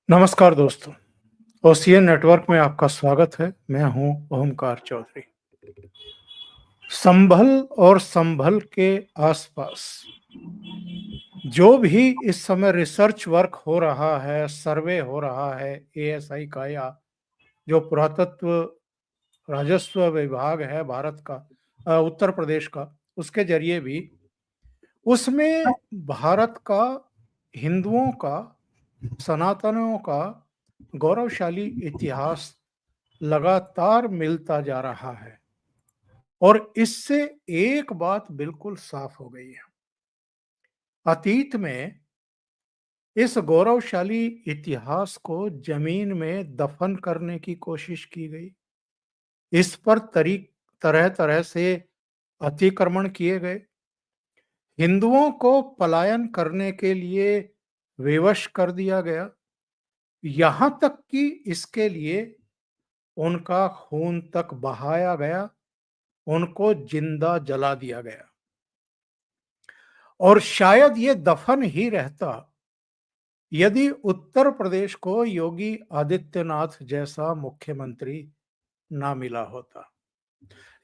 नमस्कार दोस्तों, ocean network में आपका स्वागत है। मैं हूं ओमकार चौधरी। संभल और संभल के आसपास जो भी इस समय रिसर्च वर्क हो रहा है, सर्वे हो रहा है एएसआई का या जो पुरातत्व राजस्व विभाग है भारत का, उत्तर प्रदेश का, उसके जरिए भी उसमें भारत का, हिंदुओं का, सनातनियों का गौरवशाली इतिहास लगातार मिलता जा रहा है। और इससे एक बात बिल्कुल साफ हो गई है। अतीत में इस गौरवशाली इतिहास को जमीन में दफन करने की कोशिश की गई। इस पर तरह तरह से अतिक्रमण किए गए। हिंदुओं को पलायन करने के लिए विवश कर दिया गया। यहां तक कि इसके लिए उनका खून तक बहाया गया, उनको जिंदा जला दिया गया। और शायद ये दफन ही रहता यदि उत्तर प्रदेश को योगी आदित्यनाथ जैसा मुख्यमंत्री ना मिला होता।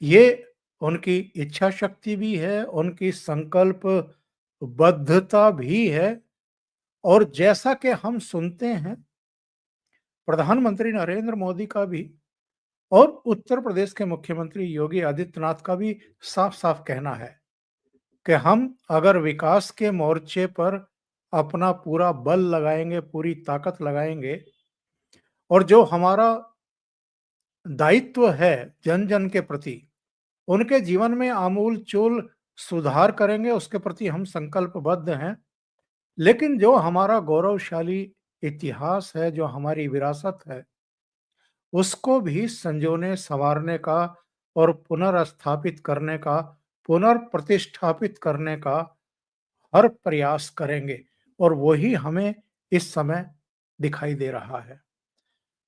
ये उनकी इच्छा शक्ति भी है, उनकी संकल्प बद्धता भी है। और जैसा कि हम सुनते हैं, प्रधानमंत्री नरेंद्र मोदी का भी और उत्तर प्रदेश के मुख्यमंत्री योगी आदित्यनाथ का भी साफ साफ कहना है कि हम अगर विकास के मोर्चे पर अपना पूरा बल लगाएंगे, पूरी ताकत लगाएंगे, और जो हमारा दायित्व है जन जन के प्रति, उनके जीवन में आमूल चूल सुधार करेंगे, उसके प्रति हम संकल्पबद्ध हैं। लेकिन जो हमारा गौरवशाली इतिहास है, जो हमारी विरासत है, उसको भी संजोने संवारने का और पुनर्स्थापित करने का, पुनर्प्रतिष्ठापित करने का हर प्रयास करेंगे। और वही हमें इस समय दिखाई दे रहा है।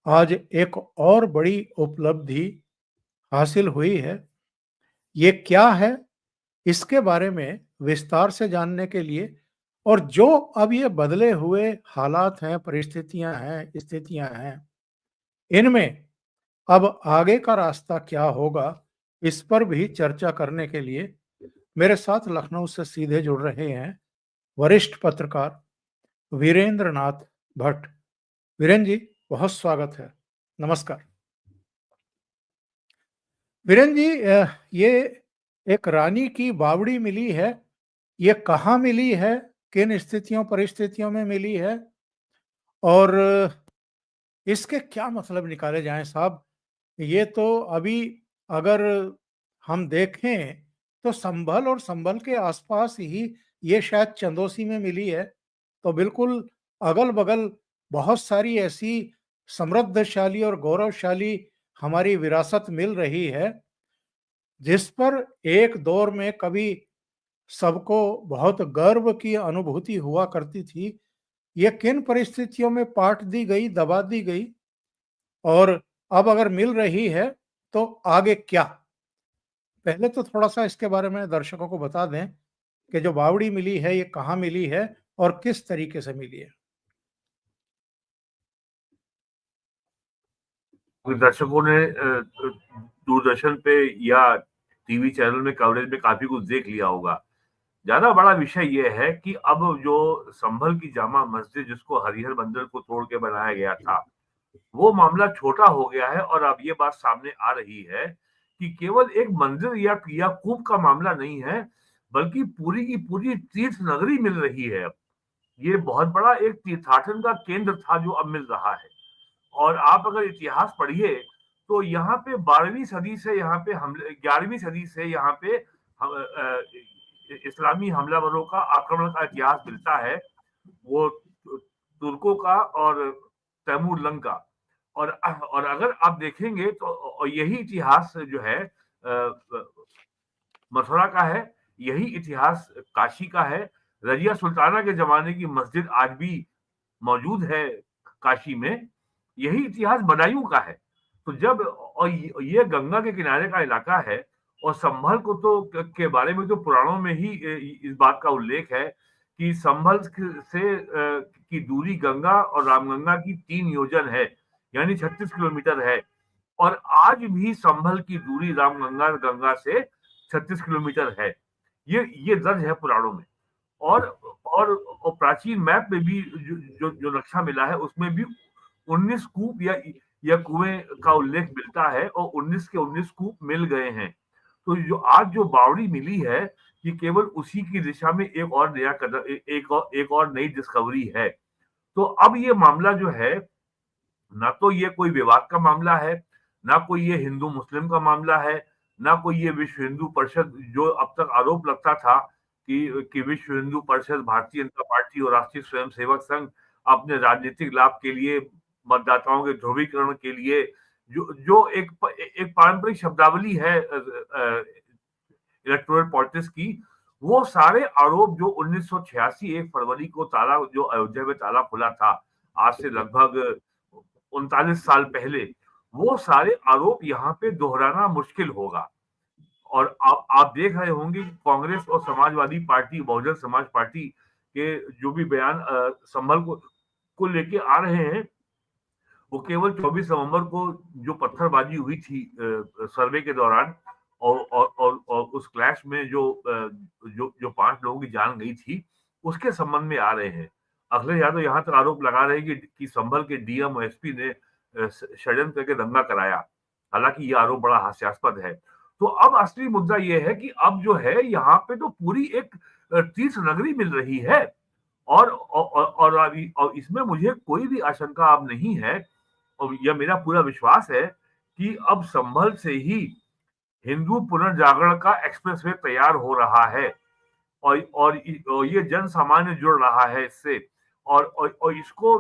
आज एक और बड़ी उपलब्धि हासिल हुई है। ये क्या है, इसके बारे में विस्तार से जानने के लिए, और जो अब ये बदले हुए हालात हैं, परिस्थितियां हैं, स्थितियां हैं, इनमें अब आगे का रास्ता क्या होगा, इस पर भी चर्चा करने के लिए मेरे साथ लखनऊ से सीधे जुड़ रहे हैं वरिष्ठ पत्रकार वीरेंद्र नाथ भट्ट। वीरेंद्र जी, बहुत स्वागत है। नमस्कार। वीरेंद्र जी, ये एक रानी की बावड़ी मिली है। ये कहाँ मिली है, किन स्थितियों परिस्थितियों में मिली है, और इसके क्या मतलब निकाले जाएं साहब? ये तो अभी अगर हम देखें तो संभल और संभल के आसपास ही ये शायद चंदोसी में मिली है। तो बिल्कुल अगल बगल बहुत सारी ऐसी समृद्धशाली और गौरवशाली हमारी विरासत मिल रही है, जिस पर एक दौर में कभी सबको बहुत गर्व की अनुभूति हुआ करती थी। ये किन परिस्थितियों में पाट दी गई, दबा दी गई, और अब अगर मिल रही है तो आगे क्या? पहले तो थोड़ा सा इसके बारे में दर्शकों को बता दें कि जो बावड़ी मिली है ये कहाँ मिली है और किस तरीके से मिली है। दर्शकों ने दूरदर्शन पे या टीवी चैनल में कवरेज में काफी कुछ देख लिया होगा। ज्यादा बड़ा विषय यह है कि अब जो संभल की जामा मस्जिद जिसको हरिहर मंदिर को तोड़ के बनाया गया था, वो मामला छोटा हो गया है और अब ये बात सामने आ रही है कि केवल एक मंदिर या क्रियाकूप का मामला नहीं है, बल्कि पूरी की पूरी तीर्थ नगरी मिल रही है। अब ये बहुत बड़ा एक तीर्थाटन का केंद्र था जो अब मिल रहा है। और आप अगर इतिहास पढ़िए तो यहाँ पे 12वीं सदी से यहाँ पे हमले 11वीं सदी से यहाँ पे इस्लामी हमलावरों का आक्रमण का इतिहास मिलता है। वो तुर्कों का और तैमूर लंग का। और अगर आप देखेंगे तो यही इतिहास जो है मथुरा का है, यही इतिहास काशी का है। रजिया सुल्ताना के जमाने की मस्जिद आज भी मौजूद है काशी में। यही इतिहास बदायूं का है। तो जब और ये गंगा के किनारे का इलाका है, और संभल को तो के बारे में तो पुराणों में ही इस बात का उल्लेख है कि संभल से की दूरी गंगा और रामगंगा की 3 योजन है, यानी 36 किलोमीटर है। और आज भी संभल की दूरी रामगंगा गंगा से 36 किलोमीटर है। ये दर्ज है पुराणों में। और और प्राचीन मैप में भी जो नक्शा मिला है उसमें भी 19 कूप या कुएं का उल्लेख मिलता है, और 19 के 19 कूप मिल गए हैं। तो जो बावड़ी मिली है, ये केवल उसी की दिशा में एक और नया कदम, एक और नई डिस्कवरी है। तो अब ये मामला जो है, ना तो ये कोई विवाद का मामला है, ना कोई ये हिंदू मुस्लिम का मामला है, ना कोई ये विश्व हिंदू परिषद, जो अब तक आरोप लगता था कि विश्व हिंदू परिषद, भारतीय जनता पार्टी और राष्ट्रीय स्वयंसेवक संघ अपने राजनीतिक लाभ के लिए, मतदाताओं के ध्रुवीकरण के लिए, जो जो एक पारंपरिक शब्दावली है इलेक्टोरल पॉलिटिक्स की, वो सारे आरोप जो 1986 1 फरवरी को ताला, जो अयोध्या में ताला खुला था, आज से लगभग 39 साल पहले, वो सारे आरोप यहाँ पे दोहराना मुश्किल होगा। और आप देख रहे होंगे कि कांग्रेस और समाजवादी पार्टी, बहुजन समाज पार्टी के जो भी बयान संभल को लेके आ रहे हैं, वो केवल 24 नवंबर को जो पत्थरबाजी हुई थी सर्वे के दौरान, और उस क्लैश में जो 5 लोगों की जान गई थी, उसके संबंध में आ रहे हैं। अखिलेश यादव यहाँ तक आरोप लगा रहे हैं कि संभल के डीएम और एसपी ने षड्यंत्र करके दंगा कराया। हालांकि ये आरोप बड़ा हास्यास्पद है। तो अब असली मुद्दा ये है कि अब जो है, यहाँ पे तो पूरी एक तीर्थ नगरी मिल रही है। और इसमें मुझे कोई भी आशंका अब नहीं है, और यह मेरा पूरा विश्वास है कि अब संभल से ही हिंदू पुनर्जागरण का एक्सप्रेसवे तैयार हो रहा है। और ये जन सामान्य जुड़ रहा है इससे। और इसको,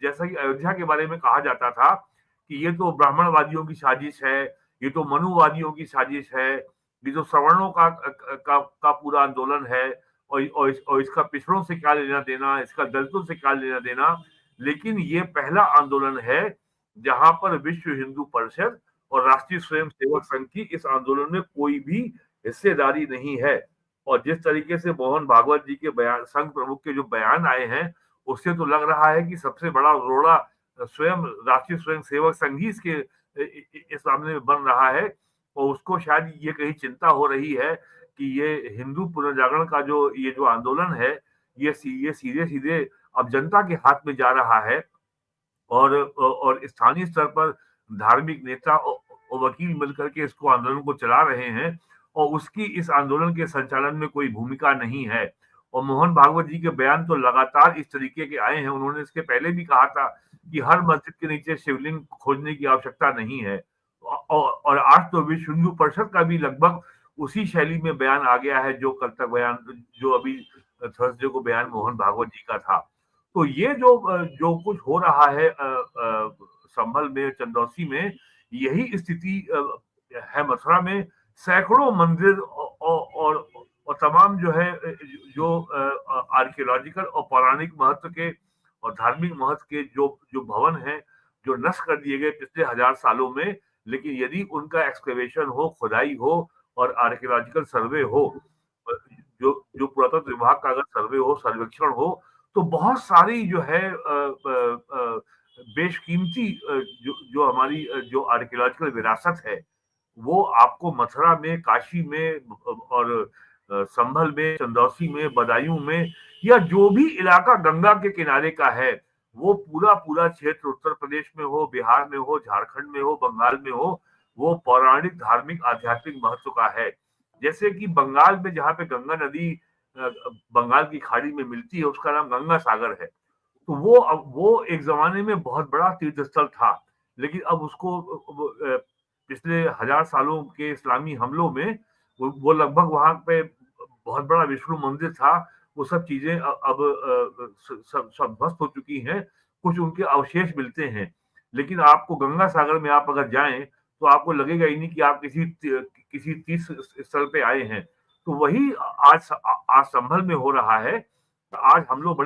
जैसा कि अयोध्या के बारे में कहा जाता था कि ये तो ब्राह्मणवादियों की साजिश है, ये तो मनुवादियों की साजिश है, ये तो सवर्णों का पूरा आंदोलन है, और इसका पिछड़ों से क्या लेना देना, इसका दलितों से क्या लेना देना। लेकिन ये पहला आंदोलन है जहां पर विश्व हिंदू परिषद और राष्ट्रीय स्वयंसेवक संघ की इस आंदोलन में कोई भी हिस्सेदारी नहीं है। और जिस तरीके से मोहन भागवत जी के बयान, संघ प्रमुख के जो बयान आए हैं, उससे तो लग रहा है कि सबसे बड़ा रोड़ा स्वयं राष्ट्रीय स्वयंसेवक संघ ही इसके इस मामले में बन रहा है। और उसको शायद ये कहीं चिंता हो रही है कि ये हिंदू पुनर्जागरण का जो आंदोलन है, ये सीधे सीधे अब जनता के हाथ में जा रहा है। और स्थानीय स्तर पर धार्मिक नेता और वकील मिलकर के इसको, आंदोलन को चला रहे हैं, और उसकी इस आंदोलन के संचालन में कोई भूमिका नहीं है। और मोहन भागवत जी के बयान तो लगातार इस तरीके के आए हैं। उन्होंने इसके पहले भी कहा था कि हर मस्जिद के नीचे शिवलिंग खोजने की आवश्यकता नहीं है। और आज तो विश्व हिंदू परिषद का भी लगभग उसी शैली में बयान आ गया है, जो कल तक बयान, जो अभी थर्सडे को बयान मोहन भागवत जी का था। तो ये जो कुछ हो रहा है संभल में, चंदौसी में, यही स्थिति है मथुरा में। सैकड़ों मंदिर और तमाम जो है, जो आर्कियोलॉजिकल और पौराणिक महत्व के और धार्मिक महत्व के जो भवन हैं, जो नष्ट कर दिए गए पिछले 1000 सालों में। लेकिन यदि उनका एक्सकवेशन हो, खुदाई हो और आर्कियोलॉजिकल सर्वे हो, जो पुरातत्व विभाग का अगर सर्वे हो, सर्वेक्षण हो, तो बहुत सारी जो है बेशकीमती जो हमारी जो आर्कियोलॉजिकल विरासत है, वो आपको मथुरा में, काशी में, और संभल में, चंदौसी में, बदायूं में, या जो भी इलाका गंगा के किनारे का है, वो पूरा क्षेत्र, उत्तर प्रदेश में हो, बिहार में हो, झारखंड में हो, बंगाल में हो, वो पौराणिक, धार्मिक, आध्यात्मिक महत्व का है। जैसे कि बंगाल में जहाँ पे गंगा नदी बंगाल की खाड़ी में मिलती है, उसका नाम गंगा सागर है। तो वो एक जमाने में बहुत बड़ा तीर्थ स्थल था। लेकिन अब उसको पिछले 1000 सालों के इस्लामी हमलों में, वो लगभग वहां पे बहुत बड़ा विष्णु मंदिर था, वो सब चीजें अब सब ध्वस्त हो चुकी हैं। कुछ उनके अवशेष मिलते हैं। लेकिन आपको गंगा सागर में आप अगर जाएं, तो आपको लगेगा ही नहीं कि आप किसी तीर्थ स्थल पे आए हैं। तो वही आज संभल में हो रहा है। आज हम लोग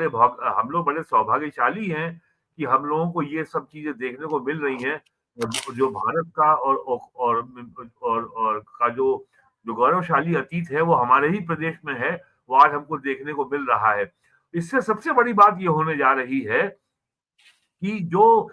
बड़े सौभाग्यशाली हैं कि हम लोगों को ये सब चीजें देखने को मिल रही हैं। जो भारत का और का जो गौरवशाली अतीत है, वो हमारे ही प्रदेश में है, वो आज हमको देखने को मिल रहा है। इससे सबसे बड़ी बात ये होने जा रही है कि जो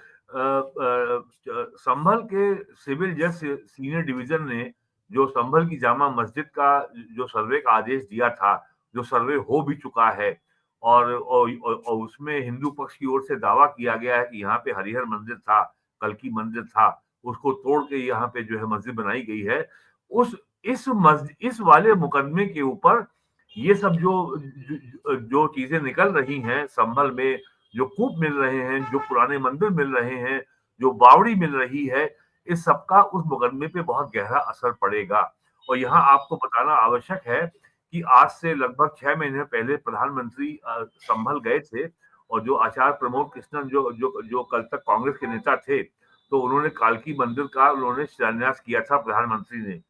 संभल के सिविल जज सीनियर डिवीजन ने जो संभल की जामा मस्जिद का जो सर्वे का आदेश दिया था, जो सर्वे हो भी चुका है और उसमें हिंदू पक्ष की ओर से दावा किया गया है कि यहाँ पे हरिहर मंदिर था, कल्की मंदिर था, उसको तोड़ के यहाँ पे जो है मस्जिद बनाई गई है। उस इस वाले मुकदमे के ऊपर ये सब जो चीजें निकल रही हैं संभल में, जो कूप मिल रहे हैं, जो पुराने मंदिर मिल रहे हैं, जो बावड़ी मिल रही है, इस सबका उस मुकदमे पे बहुत गहरा असर पड़ेगा। और यहाँ आपको बताना आवश्यक है कि आज से लगभग 6 महीने पहले प्रधानमंत्री संभल गए थे और जो आचार्य प्रमोद कृष्णन जो कल तक कांग्रेस के नेता थे, तो उन्होंने कालकी मंदिर का उन्होंने शिलान्यास किया था प्रधानमंत्री ने।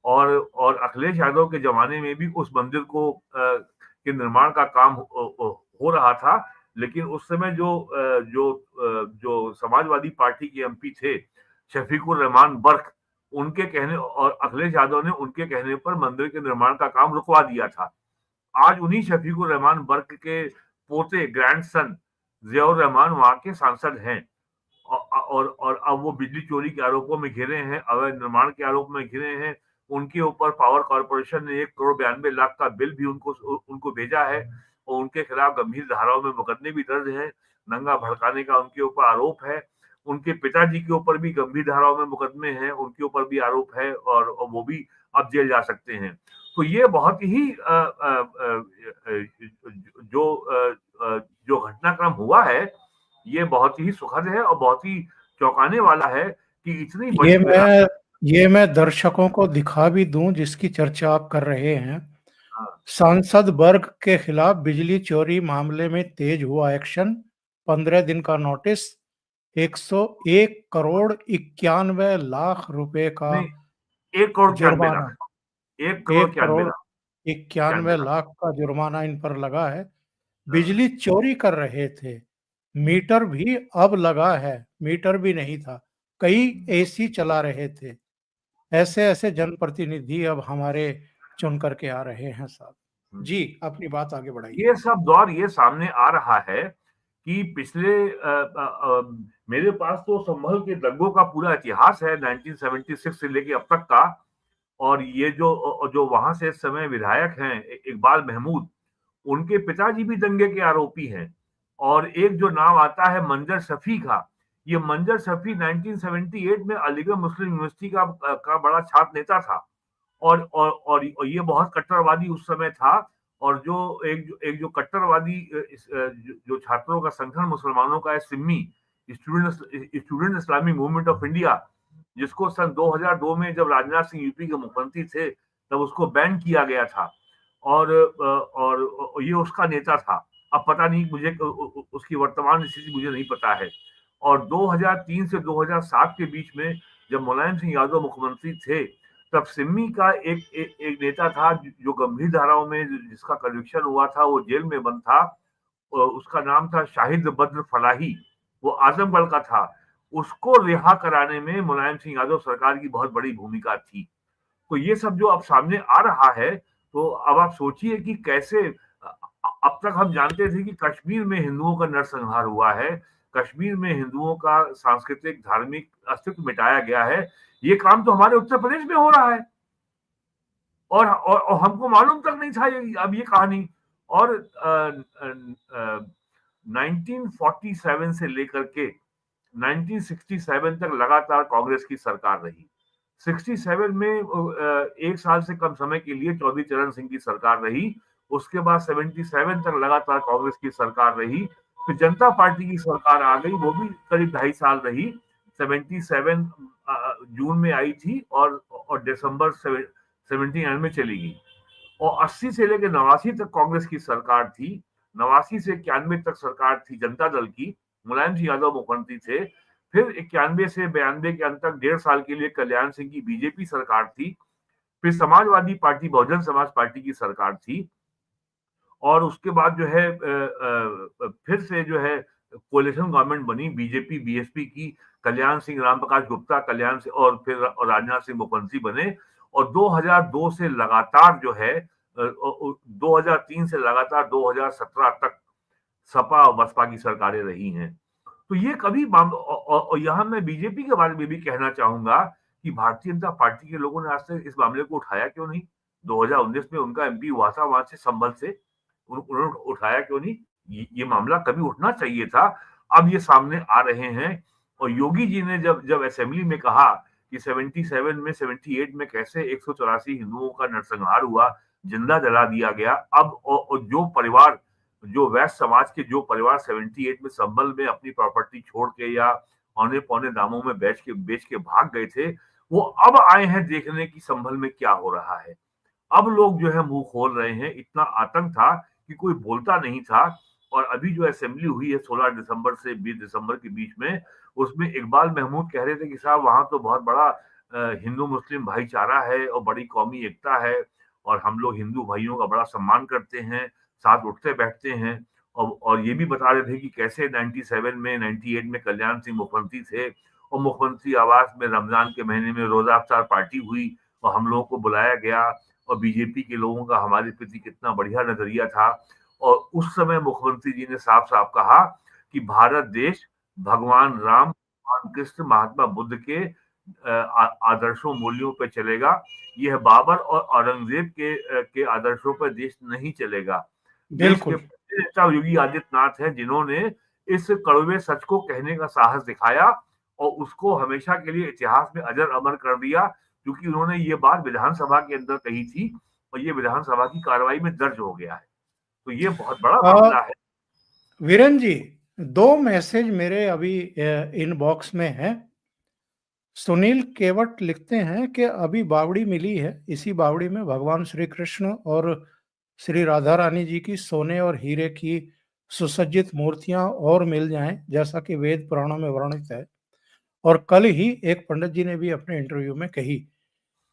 और अखिलेश यादव के जमाने में भी उस मंदिर को के निर्माण का काम हो रहा था, लेकिन उस समय जो समाजवादी पार्टी के एमपी थे शफीकुर रहमान बर्क, उनके कहने और अखिलेश यादव ने उनके कहने पर मंदिर के निर्माण का काम रुकवा दिया था। आज उन्हीं शफीकुर रहमान बर्क के पोते ग्रैंडसन जियाउर रहमान वहां के सांसद हैं और अब वो बिजली चोरी के आरोपों में घिरे हैं, अवैध निर्माण के आरोप में घिरे हैं। उनके ऊपर पावर कॉर्पोरेशन ने 1 करोड़ 92 लाख का बिल भी उनको भेजा है और उनके खिलाफ गंभीर धाराओं में मुकदमे भी दर्ज है। नंगा भड़काने का उनके ऊपर आरोप है। उनके पिताजी के ऊपर भी गंभीर धाराओं में मुकदमे हैं, उनके ऊपर भी आरोप है और वो भी अब जेल जा सकते हैं। तो ये बहुत ही जो घटनाक्रम हुआ है, ये बहुत ही सुखद है और बहुत ही चौंकाने वाला है कि इतनी बड़ी ये मैं ये मैं दर्शकों को दिखा भी दूं जिसकी चर्चा आप कर रहे हैं। हाँ, सांसद वर्ग के खिलाफ बिजली चोरी मामले में तेज हुआ एक्शन, 15 दिन का नोटिस, 101 करोड़ 91 लाख रुपए का नहीं, 1 करोड़ 91 लाख, जुर्माना, 1 करोड़ एक इक्यानवे करोड़ लाख, 91 91 लाख। लाख का जुर्माना इन पर लगा है। हाँ, बिजली चोरी कर रहे थे, मीटर भी अब लगा है, मीटर भी नहीं था, कई एसी चला रहे थे। ऐसे ऐसे जनप्रतिनिधि अब हमारे चुन करके आ रहे हैं साहब। हम्म। जी, अपनी बात आगे बढ़ाइए। ये सब दौर ये सामने आ रहा है कि पिछले मेरे पास तो संभल के दंगों का पूरा इतिहास है 1976 से लेके अब तक का। और ये जो वहां से इस समय विधायक हैं इकबाल महमूद, उनके पिताजी भी दंगे के आरोपी हैं। और एक जो नाम आता है मंजर शफी का, ये मंजर शफी 1978 में अलीगढ़ मुस्लिम यूनिवर्सिटी का बड़ा छात्र नेता था और ये बहुत कट्टरवादी उस समय था। और एक जो कट्टरवादी जो छात्रों का संगठन मुसलमानों का है Simmi, student Islamic movement of India, जिसको सन 2002 में जब राजनाथ सिंह यूपी के मुख्यमंत्री थे तब उसको बैन किया गया था और ये उसका नेता था। अब पता नहीं मुझे उसकी वर्तमान स्थिति मुझे नहीं पता है। और 2003 से 2007 के बीच में जब मुलायम सिंह यादव मुख्यमंत्री थे, तब सिम्मी का एक नेता था जो गंभीर धाराओं में जिसका कन्विक्शन हुआ था, वो जेल में बंद था। उसका नाम था शाहिद बद्र फलाही, वो आजमगढ़ का था। उसको रिहा कराने में मुलायम सिंह यादव सरकार की बहुत बड़ी भूमिका थी। तो ये सब जो अब सामने आ रहा है, तो अब आप सोचिए कि कैसे अब तक हम जानते थे कि कश्मीर में हिंदुओं का नरसंहार हुआ है, कश्मीर में हिंदुओं का सांस्कृतिक धार्मिक अस्तित्व मिटाया गया है। ये काम तो हमारे उत्तर प्रदेश में हो रहा है और हमको मालूम तक नहीं था अब ये कहानी। और 1947 से लेकर के 1967 तक लगातार कांग्रेस की सरकार रही। 67 में 1 साल से कम समय के लिए चौधरी चरण सिंह की सरकार रही। उसके बाद 77 तक लगातार कांग्रेस की सरकार रही। फिर जनता पार्टी की सरकार आ गई, वो भी करीब 2.5 साल रही। 77 जून में आई थी और दिसंबर 79 में चली गई। और 80 से लेकर 89 तक कांग्रेस की सरकार थी। 89 से 91 तक सरकार थी जनता दल की, मुलायम सिंह यादव मुख्यमंत्री थे। फिर 91 से 92 के अंत तक 1.5 साल के लिए कल्याण सिंह की बीजेपी सरकार थी। फिर समाजवादी पार्टी बहुजन समाज पार्टी की सरकार थी। और उसके बाद जो है फिर से जो है कोalition गवर्नमेंट बनी बीजेपी बीएसपी की। कल्याण सिंह, राम प्रकाश गुप्ता, कल्याण सिंह और फिर राजनाथ सिंह मुख्यमंत्री बने। और 2002 से लगातार जो है 2003 से लगातार 2017 तक सपा और बसपा की सरकारें रही हैं। तो ये कभी और यहाँ मैं बीजेपी के बारे में भी कहना चाहूंगा कि भारतीय जनता पार्टी के लोगों ने आज तक इस मामले को उठाया क्यों नहीं? 2019 में उनका एमपी हुआ था वहां से, संभल से, उन्होंने उठाया क्यों नहीं? ये मामला कभी उठना चाहिए था। अब ये सामने आ रहे हैं। और योगी जी ने जब जब असेंबली में कहा कि 77 में 78 में कैसे 184 हिंदुओं का नरसंहार हुआ, जिंदा जला दिया गया। अब और जो परिवार, जो वैश्य समाज के जो परिवार 78 में संभल में अपनी प्रॉपर्टी छोड़ के या औने पौने दामों में बेच के भाग गए थे, वो अब आए हैं देखने की संभल में क्या हो रहा है। अब लोग जो है मुंह खोल रहे हैं। इतना आतंक था कि कोई बोलता नहीं था। और अभी जो असेंबली हुई है 16 दिसंबर से 20 दिसंबर के बीच में, उसमें इकबाल महमूद कह रहे थे कि साहब वहां तो बहुत बड़ा हिंदू मुस्लिम भाईचारा है और बड़ी कौमी एकता है, और हम लोग हिंदू भाइयों का बड़ा सम्मान करते हैं, साथ उठते बैठते हैं। और ये भी बता रहे थे कि कैसे 97 में 98 में कल्याण सिंह मुख्यमंत्री थे और मुख्यमंत्री आवास में रमजान के महीने में रोजा अफ्तार पार्टी हुई और हम लोगों को बुलाया गया, और बीजेपी के लोगों का हमारे प्रति कितना बढ़िया नजरिया था। और उस समय मुख्यमंत्री जी ने साफ साफ कहा कि भारत देश भगवान राम, भगवान कृष्ण, महात्मा बुद्ध के आदर्शों मूल्यों पर चलेगा। यह बाबर और औरंगजेब के आदर्शों पर देश नहीं चलेगा। देश के बिल्कुल। पहले नेता योगी आदित्यनाथ हैं जिन्होंने इस कड़वे सच को कहने का साहस दिखाया और उसको हमेशा के लिए इतिहास में अजर अमर कर दिया, क्योंकि उन्होंने ये बात विधानसभा के अंदर कही थी और ये विधानसभा की कार्रवाई में दर्ज हो गया है। तो ये बहुत बड़ा मामला है। वीरेन जी, दो मैसेज मेरे अभी इनबॉक्स में है। सुनील केवट लिखते हैं कि अभी बावड़ी मिली है, इसी बावड़ी में भगवान श्री कृष्ण और श्री राधा रानी जी की सोने और हीरे की सुसज्जित मूर्तियां और मिल जाएं, जैसा कि वेद पुराणों में वर्णित है। और कल ही एक पंडित जी ने भी अपने इंटरव्यू में कही।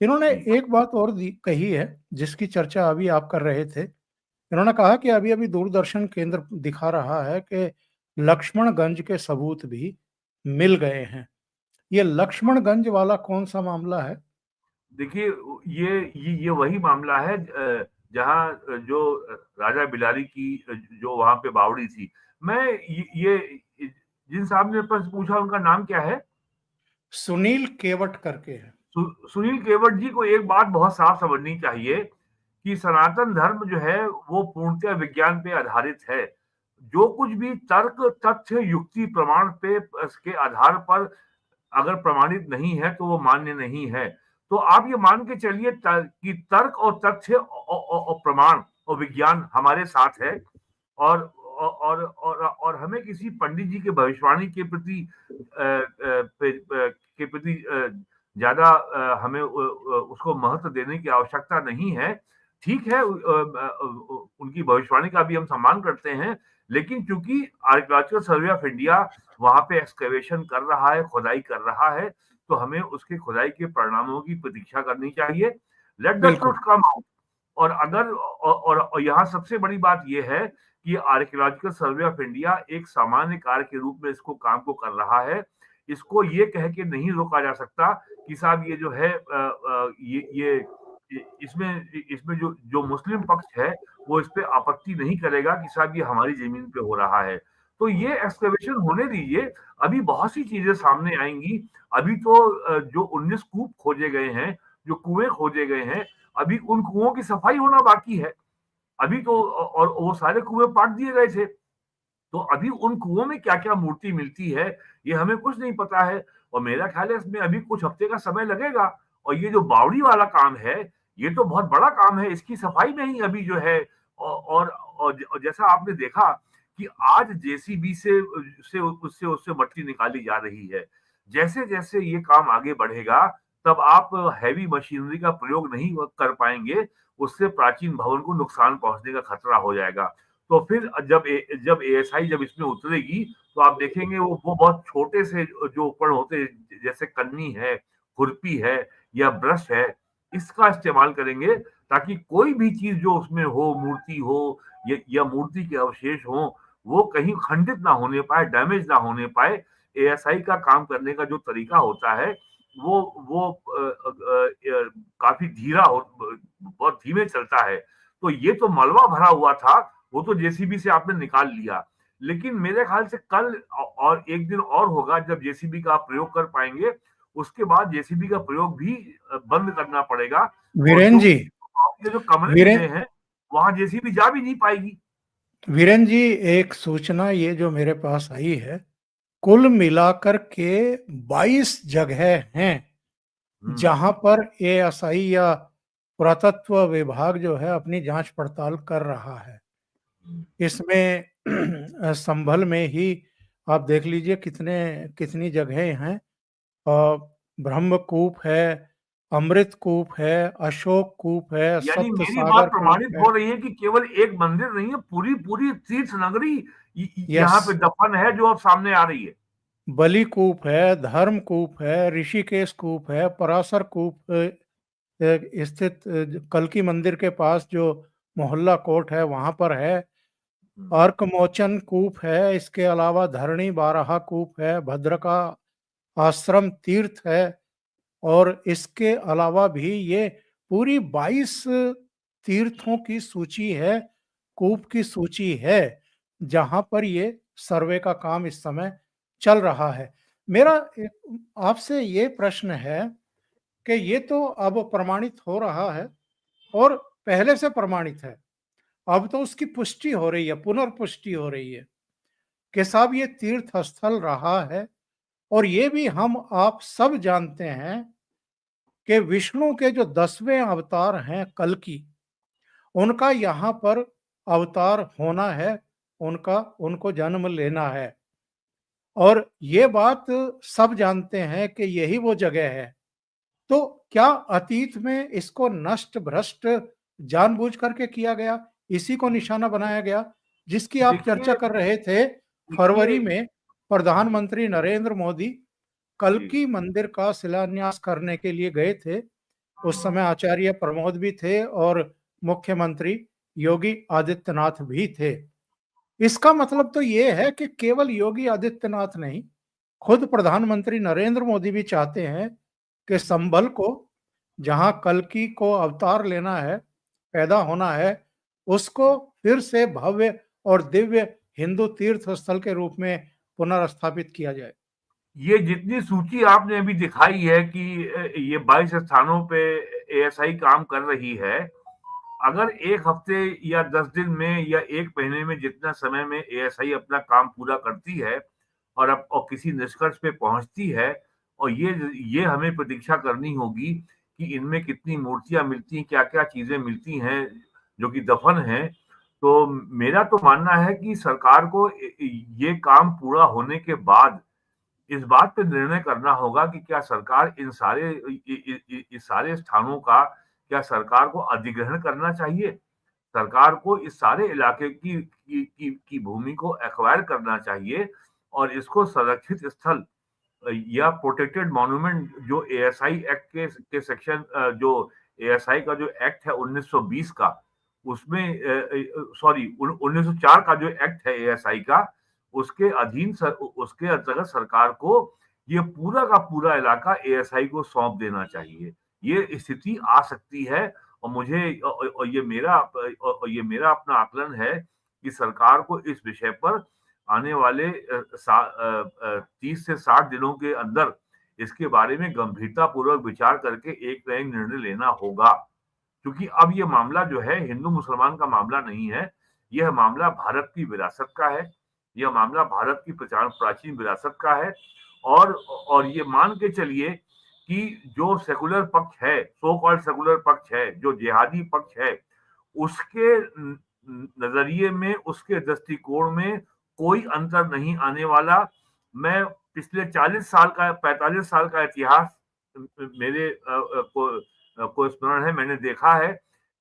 इन्होंने जी, एक बात और कही है, जिसकी चर्चा अभी आप कर रहे थे। इन्होंने कहा कि अभी अभी दूरदर्शन केंद्र दिखा रहा है कि लक्ष्मणगंज के सबूत भी मिल गए हैं। ये लक्ष्मणगंज वाला कौन सा मामला है? देखिए, ये वही मामला है जहाँ जो राजा बिलारी की जो वहां पे बावड़ी थी। मैं ये जिन साहब ने प्रश्न पूछा उनका नाम क्या है? सुनील केवट करके है। सुनील केवट जी को एक बात बहुत साफ समझनी चाहिए कि सनातन धर्म जो है वो पूर्णतः विज्ञान पे आधारित है। जो कुछ भी तर्क, तथ्य, युक्ति, प्रमाण पे इसके आधार पर अगर प्रमाणित नहीं है तो वो मान्य नहीं है। तो आप ये मान के चलिए कि तर्क और तथ्य और प्रमाण और विज्ञान हमारे साथ है। और और हमें किसी पंडित जी के भविष्यवाणी के प्रति के प्रति ज्यादा हमें उसको महत्व देने की आवश्यकता नहीं है। ठीक है, उनकी भविष्यवाणी का भी हम सम्मान करते हैं, लेकिन चूंकि आर्कियोलॉजिकल सर्वे ऑफ इंडिया वहां पे एक्सकवेशन कर रहा है, खुदाई कर रहा है, तो हमें उसके खुदाई के परिणामों की प्रतीक्षा करनी चाहिए। लेट द बिल्कुल। Truth come out. और अगर और यहाँ सबसे बड़ी बात यह है कि आर्कियोलॉजिकल सर्वे ऑफ इंडिया एक सामान्य कार्य के रूप में इसको काम को कर रहा है। इसको ये कह के नहीं रोका जा सकता कि साहब ये जो है इसमें इसमें जो जो मुस्लिम पक्ष है वो इस पे आपत्ति नहीं करेगा कि साहब ये हमारी जमीन पे हो रहा है। तो ये एक्सकवेशन होने दीजिए, अभी बहुत सी चीजें सामने आएंगी। अभी तो जो 19 कूप खोजे गए हैं, जो कुएं खोजे गए हैं, अभी उन कुओं की सफाई होना बाकी है। अभी तो और वो सारे कुएं पाट दिए गए थे। तो अभी उन कुओं में क्या क्या मूर्ति मिलती है ये हमें कुछ नहीं पता है। और मेरा ख्याल है इसमें अभी कुछ हफ्ते का समय लगेगा। और ये जो बावड़ी वाला काम है, ये तो बहुत बड़ा काम है। इसकी सफाई में ही अभी जो है और जैसा आपने देखा कि आज जेसीबी से उससे उससे मट्टी निकाली जा रही है। जैसे जैसे ये काम आगे बढ़ेगा, तब आप हैवी मशीनरी का प्रयोग नहीं कर पाएंगे। उससे प्राचीन भवन को नुकसान पहुंचने का खतरा हो जाएगा। तो फिर जब एएसआई जब इसमें उतरेगी, तो आप देखेंगे वो बहुत छोटे से जो उपकरण होते हैं, जैसे कन्नी है, खुरपी है या ब्रश है, इसका इस्तेमाल करेंगे, ताकि कोई भी चीज जो उसमें हो, मूर्ति हो या मूर्ति के अवशेष हो, वो कहीं खंडित ना होने पाए, डैमेज ना होने पाए। एएसआई का काम करने का जो तरीका होता है वो काफी धीरा हो, बहुत धीमे चलता है। तो ये तो मलबा भरा हुआ था, वो तो जेसीबी से आपने निकाल लिया। लेकिन मेरे ख्याल से कल और एक दिन और होगा जब जेसीबी का आप प्रयोग कर पाएंगे, उसके बाद जेसीबी का प्रयोग भी बंद करना पड़ेगा। और वीरेन जो जी, ये जो कमरे वीरेन में है वहां जेसीबी जा भी नहीं पाएगी। वीरेन जी, एक सूचना ये जो मेरे पास आई है, कुल मिलाकर के 22 जगह हैं हम्म। जहां पर एएसआई या पुरातत्व विभाग जो है अपनी जांच पड़ताल कर रहा है। इसमें संभल में ही आप देख लीजिए कितने कितनी जगहें हैं। और ब्रह्मकूप है, अमृतकूप है, अशोक कूप है, यानी सप्त मेरी बात सागर कूप प्रमाणित है। हो रही है कि केवल एक मंदिर नहीं है, पूरी पूरी तीर्थ नगरी यस, यहाँ पे दफन है जो अब सामने आ रही है। बलि कूप है, धर्म कूप है, ऋषिकेश कूप है, पराशर कूप स्थित कल्की मंदिर के पास जो मोहल्ला कोट है वहां पर है। अर्क मोचन कूप है, इसके अलावा धरणी बारहा कूप है, भद्रका आश्रम तीर्थ है। और इसके अलावा भी ये पूरी 22 तीर्थों की सूची है, कूप की सूची है, जहां पर ये सर्वे का काम इस समय चल रहा है। मेरा आपसे ये प्रश्न है कि ये तो अब प्रमाणित हो रहा है और पहले से प्रमाणित है, अब तो उसकी पुष्टि हो रही है, पुनर्पुष्टि हो रही है कि साहब ये तीर्थ स्थल रहा है। और ये भी हम आप सब जानते हैं कि विष्णु के जो 10वें अवतार हैं कल्कि, उनका यहाँ पर अवतार होना है, उनका उनको जन्म लेना है। और ये बात सब जानते हैं कि यही वो जगह है। तो क्या अतीत में इसको नष्ट भ्रष्ट जानबूझ करके किया गया, इसी को निशाना बनाया गया जिसकी आप चर्चा देखिए कर रहे थे? देखिए फरवरी में जी प्रधानमंत्री नरेंद्र मोदी जी कल्कि मंदिर का शिलान्यास करने के लिए गए थे। उस समय आचार्य प्रमोद भी थे और मुख्यमंत्री योगी आदित्यनाथ भी थे। इसका मतलब तो ये है कि केवल योगी आदित्यनाथ नहीं, खुद प्रधानमंत्री नरेंद्र मोदी भी चाहते हैं कि संभल को, जहां कल्कि को अवतार लेना है, पैदा होना है, उसको फिर से भव्य और दिव्य हिंदू तीर्थ स्थल के रूप में पुनर्स्थापित किया जाए। ये जितनी सूची आपने अभी दिखाई है कि ये 22 स्थानों पे एएसआई काम कर रही है, अगर एक हफ्ते या 10 दिन में या एक महीने में जितना समय में एएसआई अपना काम पूरा करती है और अब और किसी निष्कर्ष पे पहुंचती है, और ये हमें प्रतीक्षा करनी होगी कि इनमें कितनी मूर्तियां मिलती हैं, क्या क्या चीजें मिलती हैं जो कि दफन है। तो मेरा तो मानना है कि सरकार को ये काम पूरा होने के बाद इस बात पे निर्णय करना होगा कि क्या सरकार इन सारे इस सारे स्थानों का क्या सरकार को अधिग्रहण करना चाहिए? सरकार को इस सारे इलाके की भूमि को एक्वायर करना चाहिए और इसको संरक्षित स्थल या प्रोटेक्टेड मॉन्यूमेंट जो एएसआई एक्ट के सेक्शन जो एएसआई का जो एक्ट है 1920 का, उसमें सॉरी 1904 का जो एक्ट है एएसआई का, उसके अधीन उसके अंतर्गत सरकार को ये पूरा का पूरा इलाका एएसआई को सौंप देना चाहिए। ये स्थिति आ सकती है और और ये मेरा अपना आकलन है कि सरकार को इस विषय पर आने वाले 30 से 60 दिनों के अंदर इसके बारे में गंभीरता पूर्वक विचार करके एक न एक निर्णय लेना होगा। क्योंकि अब ये मामला जो है हिंदू मुसलमान का मामला नहीं है, यह मामला भारत की विरासत का है, यह मामला भारत की प्राचीन विरासत का है। और ये मान के चलिए कि जो सेकुलर पक्ष है, सो कॉल्ड सेकुलर पक्ष है, जो जिहादी पक्ष है, उसके नजरिए में, उसके दृष्टिकोण में कोई अंतर नहीं आने वाला। मैं पिछले 40 साल का 45 साल का इतिहास मेरे को स्मरण है, मैंने देखा है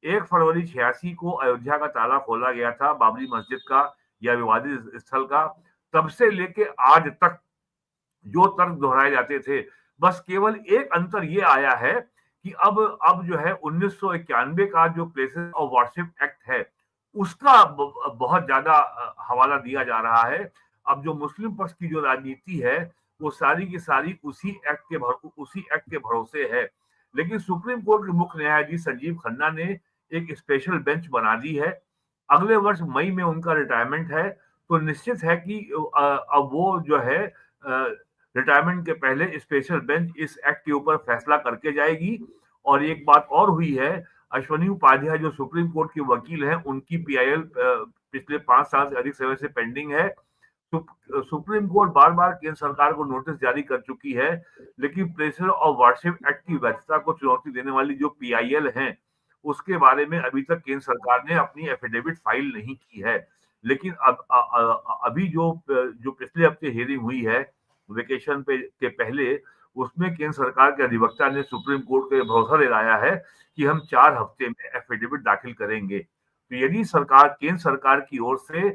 1 फरवरी 86 को अयोध्या का ताला खोला गया था, बाबरी मस्जिद का या विवादित स्थल का। तब से लेके आज तक जो तर्क दोहराए जाते थे, बस केवल एक अंतर ये आया है कि अब जो है 1991 का जो प्लेसेस ऑफ वर्शिप एक्ट है, उसका बहुत ज्यादा हवाला दिया जा रहा है। अब जो मुस्लिम पक्ष की जो राजनीति है, वो सारी की सारी उसी एक्ट के भरोसे है। लेकिन सुप्रीम कोर्ट के मुख्य न्यायाधीश संजीव खन्ना ने एक स्पेशल बेंच बना दी है। अगले वर्ष मई में उनका रिटायरमेंट है। तो निश्चित है कि अब वो जो है रिटायरमेंट के पहले स्पेशल बेंच इस एक्ट के ऊपर फैसला करके जाएगी। और एक बात और हुई है, अश्वनी उपाध्याय जो सुप्रीम कोर्ट के वकील हैं, उनकी पीआईएल पिछले 5 साल से अधिक समय से पेंडिंग है। सुप्रीम कोर्ट बार बार केंद्र सरकार को नोटिस जारी कर चुकी है, लेकिन प्रेशर और वार्शिप एक्ट की वैधता को चुनौती देने वाली जो पीआईएल है, उसके बारे में अभी तक केंद्र सरकार ने अपनी एफिडेविट फाइल नहीं की है। लेकिन अभी जो पिछले हफ्ते हियरिंग हुई है वेकेशन पे के पहले, उसमें केंद्र सरकार के अधिवक्ता ने सुप्रीम कोर्ट को भरोसा दिलाया है कि हम 4 हफ्ते में एफिडेविट दाखिल करेंगे। तो यदि केंद्र सरकार की ओर से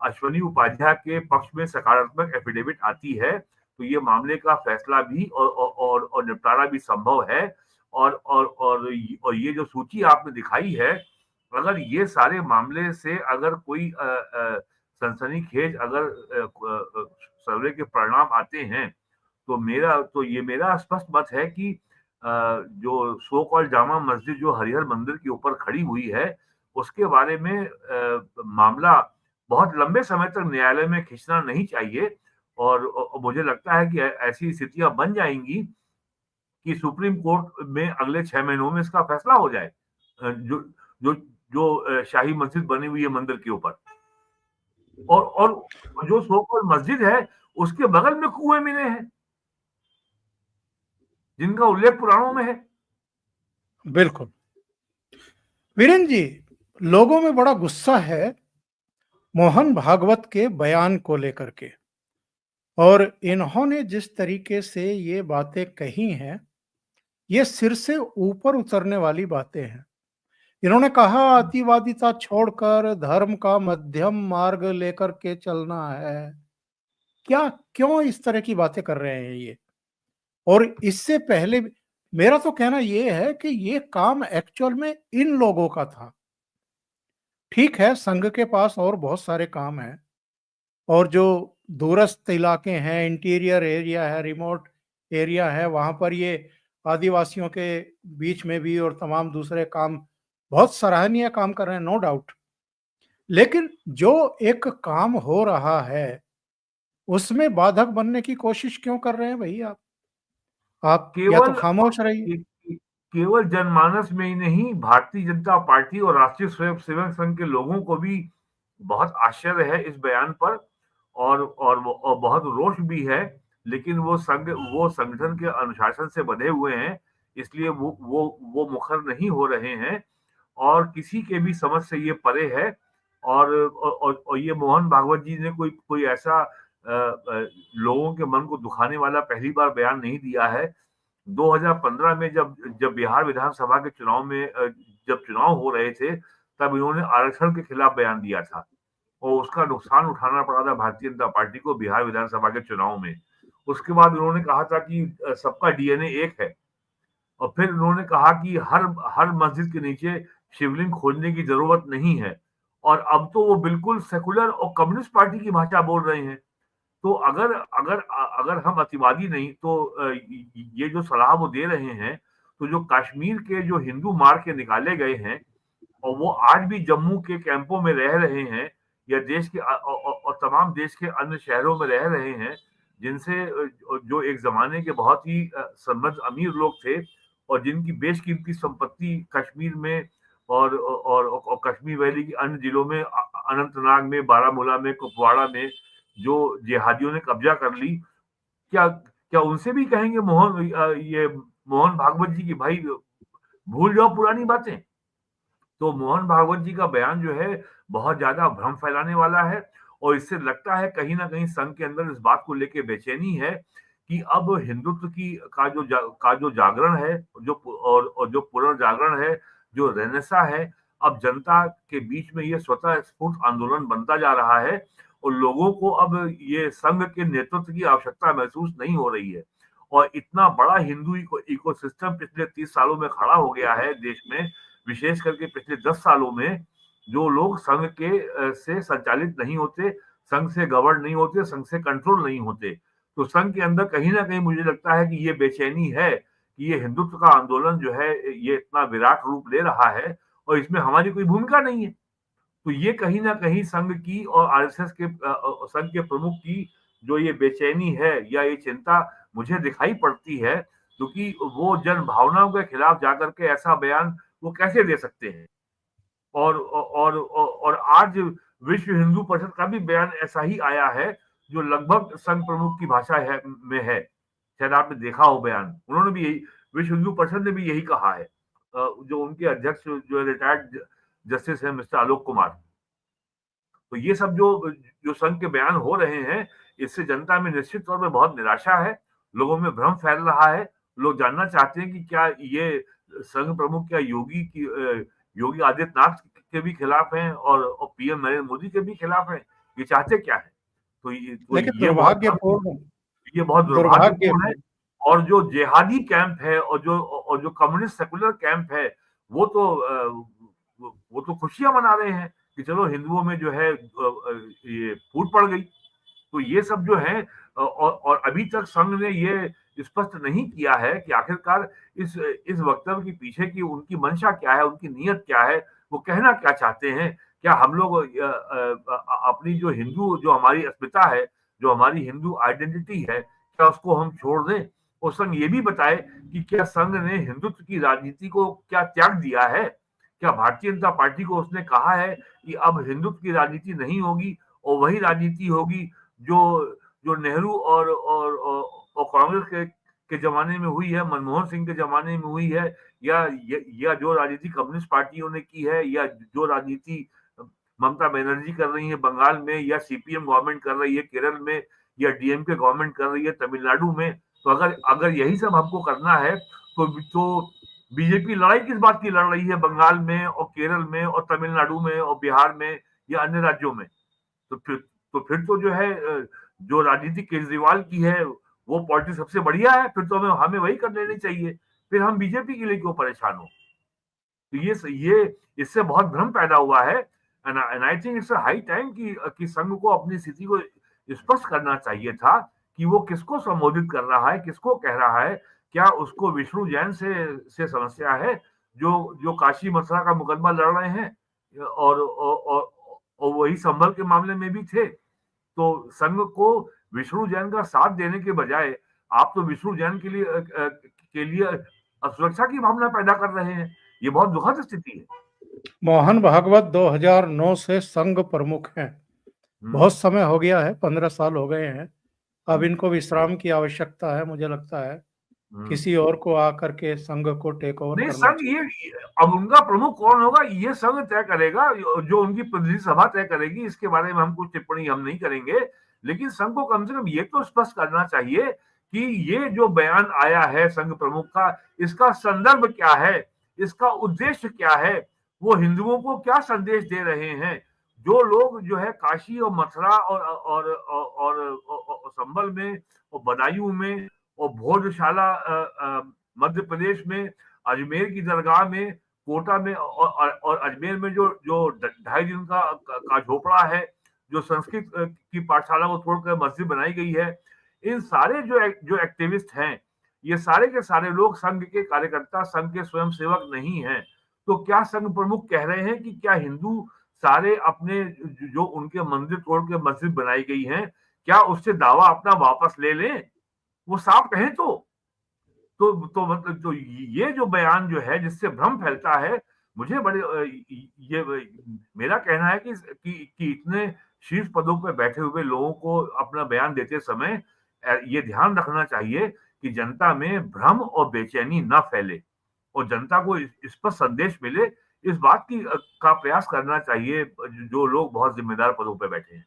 अश्वनी उपाध्याय के पक्ष में सकारात्मक एफिडेविट आती है, तो ये मामले का फैसला भी और निपटारा भी संभव है। और ये जो सूची आपने दिखाई है, अगर ये सारे मामले से अगर कोई सनसनीखेज अगर सर्वे के परिणाम आते हैं, तो ये मेरा स्पष्ट मत है कि जो सो कॉल्ड जामा मस्जिद जो हरिहर मंदिर के ऊपर खड़ी हुई है, उसके बारे में मामला बहुत लंबे समय तक न्यायालय में खींचना नहीं चाहिए। और मुझे लगता है कि ऐसी स्थितियां बन जाएंगी कि सुप्रीम कोर्ट में अगले 6 महीनों में इसका फैसला हो जाए। जो जो जो शाही मस्जिद बनी हुई है मंदिर के ऊपर, और जो सो कॉल्ड मस्जिद है, उसके बगल में कुएं मिले हैं जिनका उल्लेख पुराणों में है। बिल्कुल। वीरेंद्र जी, लोगों में बड़ा गुस्सा है मोहन भागवत के बयान को लेकर के, और इन्होंने जिस तरीके से ये बातें कही हैं, ये सिर से ऊपर उतरने वाली बातें हैं। इन्होंने कहा अतिवादिता छोड़कर धर्म का मध्यम मार्ग लेकर के चलना है। क्या, क्यों इस तरह की बातें कर रहे हैं ये? और इससे पहले मेरा तो कहना ये है कि ये काम एक्चुअल में इन लोगों का था। ठीक है, संघ के पास और बहुत सारे काम हैं, और जो दूरस्थ इलाके हैं, इंटीरियर एरिया है, रिमोट एरिया है, वहां पर ये आदिवासियों के बीच में भी और तमाम दूसरे काम, बहुत सराहनीय काम कर रहे हैं, नो डाउट। लेकिन जो एक काम हो रहा है उसमें बाधक बनने की कोशिश क्यों कर रहे हैं भैया आप या तो केवल खामोश रहिए। केवल जनमानस में ही नहीं, भारतीय जनता पार्टी और राष्ट्रीय स्वयंसेवक संघ के लोगों को भी बहुत आश्चर्य है इस बयान पर, और बहुत रोष भी है। लेकिन वो संगठन के अनुशासन से बंधे हुए हैं, इसलिए वो मुखर नहीं हो रहे हैं, और किसी के भी समझ से ये परे है। और ये मोहन भागवत जी ने कोई कोई ऐसा लोगों के मन को दुखाने वाला पहली बार बयान नहीं दिया है। 2015 में जब जब बिहार विधानसभा के चुनाव में जब चुनाव हो रहे थे, तब इन्होंने आरक्षण के खिलाफ बयान दिया था, और उसका नुकसान उठाना पड़ा था भारतीय जनता पार्टी को बिहार विधानसभा के चुनाव में। उसके बाद उन्होंने कहा था कि सबका डीएनए एक है, और फिर उन्होंने कहा कि हर हर मस्जिद के नीचे शिवलिंग खोजने की जरूरत नहीं है। और अब तो वो बिल्कुल सेकुलर और कम्युनिस्ट पार्टी की भाषा बोल रहे हैं। तो अगर अगर अगर हम अतिवादी नहीं, तो ये जो सलाह वो दे रहे हैं, तो जो कश्मीर के जो हिंदू मार के निकाले गए हैं, और वो आज भी जम्मू के कैंपों में रह रहे हैं, या देश के और तमाम देश के अन्य शहरों में रह रहे हैं, जिनसे जो एक जमाने के बहुत ही समृद्ध अमीर लोग थे, और जिनकी बेशकीमती संपत्ति कश्मीर में और कश्मीर वैली के अन्य जिलों में, अनंतनाग में, बारामूला में, कुपवाड़ा में, जो जिहादियों ने कब्जा कर ली, क्या क्या उनसे भी कहेंगे ये मोहन भागवत जी की भाई भूल जाओ पुरानी बातें? तो मोहन भागवत जी का बयान जो है बहुत ज्यादा भ्रम फैलाने वाला है, और इससे लगता है कहीं ना कहीं संघ के अंदर इस बात को लेकर बेचैनी है कि अब हिंदुत्व की का जो जागरण है, और जो पुनर्जागरण है, जो रेनेसा है, अब जनता के बीच में ये स्वतः स्फूर्त आंदोलन बनता जा रहा है, और लोगों को अब ये संघ के नेतृत्व की आवश्यकता महसूस नहीं हो रही है। और इतना बड़ा हिंदू इकोसिस्टम पिछले 30 सालों में खड़ा हो गया है देश में, विशेष करके पिछले 10 सालों में, जो लोग संघ के से संचालित नहीं होते, संघ से गवर्न नहीं होते, संघ से कंट्रोल नहीं होते। तो संघ के अंदर कहीं ना कहीं मुझे लगता है कि ये बेचैनी है कि ये हिंदुत्व का आंदोलन जो है ये इतना विराट रूप ले रहा है, और इसमें हमारी कोई भूमिका नहीं है। तो ये कहीं ना कहीं संघ की और आरएसएस के संघ के प्रमुख की जो ये बेचैनी है या ये चिंता मुझे दिखाई पड़ती है, क्योंकि वो जन भावनाओं के खिलाफ जाकर के ऐसा बयान वो कैसे दे सकते हैं। और आज विश्व हिंदू परिषद का भी बयान ऐसा ही आया है, जो लगभग संघ प्रमुख की भाषा है में है। शायद आपने देखा हो बयान, उन्होंने भी यही, विश्व हिंदू परिषद ने भी यही कहा है। जो उनके अध्यक्ष जो रिटायर्ड जस्टिस है मिस्टर आलोक कुमार। तो ये सब जो जो संघ के बयान हो रहे हैं, इससे जनता में निश्चित तौर पे बहुत निराशा है, लोगों में भ्रम फैल रहा है। लोग जानना चाहते हैं कि क्या ये संघ प्रमुख क्या योगी आदित्यनाथ के भी खिलाफ हैं और पीएम नरेंद्र मोदी के भी खिलाफ हैं? ये चाहते क्या है? लेकिन ये बहुत दुर्भाग्यपूर्ण है। और जो जिहादी कैंप है और जो कम्युनिस्ट सेकुलर कैंप है, वो तो खुशियां मना रहे हैं कि चलो हिंदुओं में जो है ये फूट पड़ गई। तो ये सब जो है और अभी तक संघ ने ये स्पष्ट नहीं किया है कि आखिरकार इस वक्तव्य के पीछे की उनकी मंशा क्या है, उनकी नीयत क्या है, वो कहना क्या चाहते हैं। क्या हम लोग अपनी जो हमारी अस्मिता है, जो हमारी हिंदू आइडेंटिटी है, क्या उसको हम छोड़ दें? और संघ ये भी बताए कि क्या संघ ने हिंदुत्व की राजनीति को क्या त्याग दिया है? क्या भारतीय जनता पार्टी को उसने कहा है कि अब हिंदुत्व की राजनीति नहीं होगी और वही राजनीति होगी जो जो नेहरू और कांग्रेस के जमाने में हुई है, मनमोहन सिंह के जमाने में हुई है, या जो राजनीति कम्युनिस्ट पार्टियों ने की है, या जो राजनीति ममता बनर्जी कर रही है बंगाल में, या सीपीएम गवर्नमेंट कर रही है केरल में, या डीएमके गवर्नमेंट कर रही है तमिलनाडु में। तो अगर यही सब हमको करना है तो बीजेपी लड़ाई किस बात की लड़ रही है बंगाल में और केरल में और तमिलनाडु में और बिहार में या अन्य राज्यों में? तो फिर तो जो है जो राजनीति केजरीवाल की है वो पॉलिटिक्स सबसे बढ़िया है। फिर तो हमें वही कर लेनी चाहिए। फिर हम बीजेपी के लिए क्यों परेशान हो? तो ये इससे बहुत भ्रम पैदा हुआ है। And I think it's high time कि संघ को अपनी स्थिति को स्पष्ट करना चाहिए था कि वो किसको संबोधित कर रहा है, किसको कह रहा है। क्या उसको विष्णु जैन से समस्या है, जो काशी मथुरा का मुकदमा लड़ रहे हैं और वही संभल के मामले में भी थे। तो संघ को विष्णु जैन का साथ देने के बजाय आप तो विष्णु जैन के लिए असुरक्षा की भावना पैदा कर रहे हैं। ये बहुत दुखद स्थिति है। मोहन भागवत 2009 से संघ प्रमुख हैं। बहुत समय हो गया है, 15 साल हो गए हैं। अब इनको विश्राम की आवश्यकता है। मुझे लगता है किसी और को आकर के संघ को टेक ओवर नहीं, करना संघ अब उनका प्रमुख कौन होगा ये संघ तय करेगा, जो उनकी प्रतिनिधि सभा तय करेगी। इसके बारे में हम कुछ टिप्पणी हम नहीं करेंगे, लेकिन संघ को कम से कम ये तो स्पष्ट करना चाहिए कि ये जो बयान आया है संघ प्रमुख का, इसका संदर्भ क्या है, इसका उद्देश्य क्या है, वो हिंदुओं को क्या संदेश दे रहे हैं। जो लोग जो है काशी और मथुरा और संभल में और बदायूं में और भोजशाला मध्य प्रदेश में, अजमेर की दरगाह में, कोटा में और अजमेर में जो 2.5 दिन का झोपड़ा है, जो संस्कृत की पाठशाला को छोड़कर मस्जिद बनाई गई है, इन सारे जो एक्टिविस्ट हैं, ये सारे के सारे लोग संघ के कार्यकर्ता, संघ के स्वयंसेवक नहीं हैं। तो क्या संघ प्रमुख कह रहे हैं कि क्या हिंदू सारे अपने जो उनके मंदिर तोड़ के मस्जिद बनाई गई है, क्या उससे दावा अपना वापस ले लें? वो साफ कहें तो मतलब तो ये जो बयान जो है जिससे भ्रम फैलता है, मुझे बड़े ये मेरा कहना है कि इतने शीर्ष पदों पर बैठे हुए लोगों को अपना बयान देते समय ये ध्यान रखना चाहिए कि जनता में भ्रम और बेचैनी न फैले और जनता को स्पष्ट संदेश मिले। इस बात का प्रयास करना चाहिए जो लोग बहुत जिम्मेदार पदों पर बैठे हैं।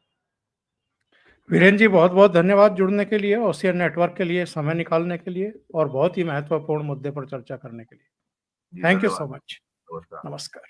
वीरेन जी, बहुत बहुत धन्यवाद जुड़ने के लिए, ओशियन नेटवर्क के लिए समय निकालने के लिए और बहुत ही महत्वपूर्ण मुद्दे पर चर्चा करने के लिए। Thank you so much. नमस्कार। नमस्कार।